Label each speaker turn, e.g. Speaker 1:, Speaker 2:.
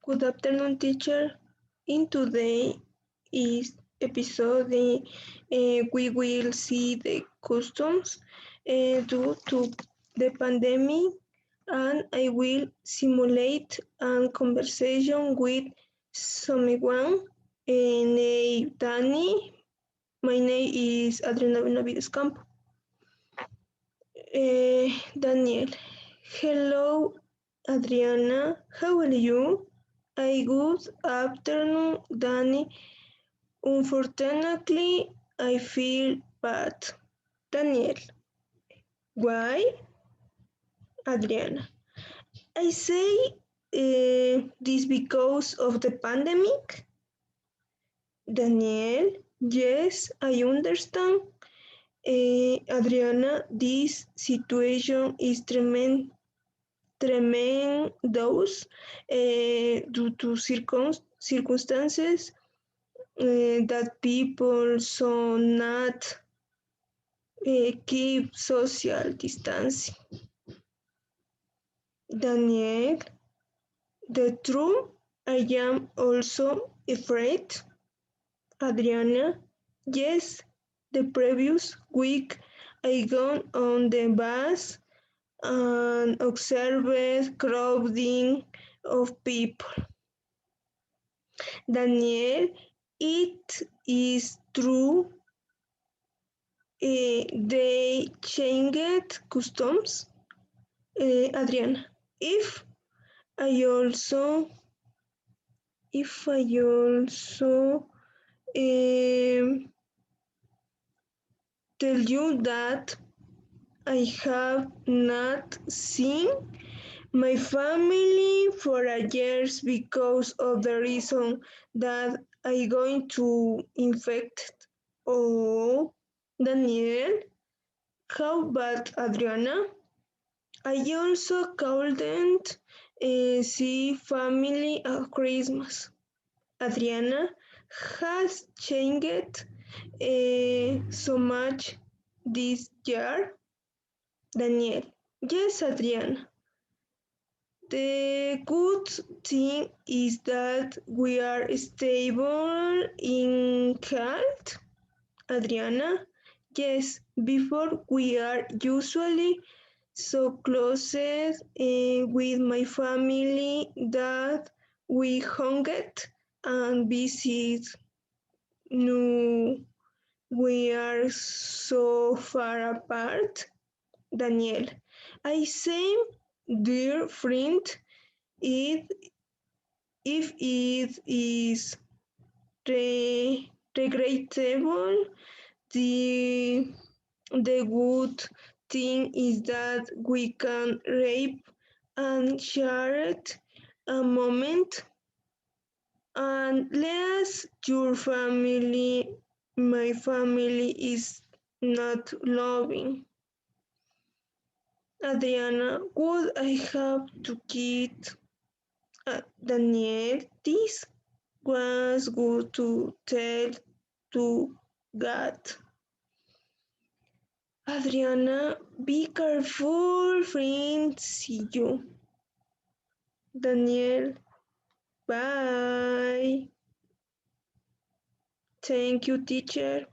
Speaker 1: Good afternoon, teacher. In today's episode, we will see the customs due to the pandemic, and I will simulate a conversation with someone named Danny. My name is Adriana Benavides Campo. Daniel. Hello, Adriana. How are you? Good afternoon, Danny. Unfortunately, I feel bad. Daniel. Why? Adriana. I say this because of the pandemic. Daniel. Yes, I understand. Adriana, this situation is tremendous due to circumstances that people so not keep social distancing. Daniel, the truth, I am also afraid. Adriana, yes, the previous week I gone on the bus and observed crowding of people. Daniel, it is true they changed customs. Adriana, if I also um, tell you that I have not seen my family for a years because of the reason that I going to infect. Oh, Daniel, how about Adriana? I also couldn't see family at Christmas. Adriana has changed so much this year. Daniel, yes, Adriana. The good thing is that we are stable in health. Adriana, yes, before we are usually so close with my family that we hung and visit. No, we are so far apart. Daniel, I say, dear friend, it, if it is regrettable, the the good thing is that we can rape and share it a moment unless your family, my family is not loving. Adriana, would I have to kid Daniel? This was good to tell to God. Adriana, be careful, friend. See you. Daniel, bye. Thank you, teacher.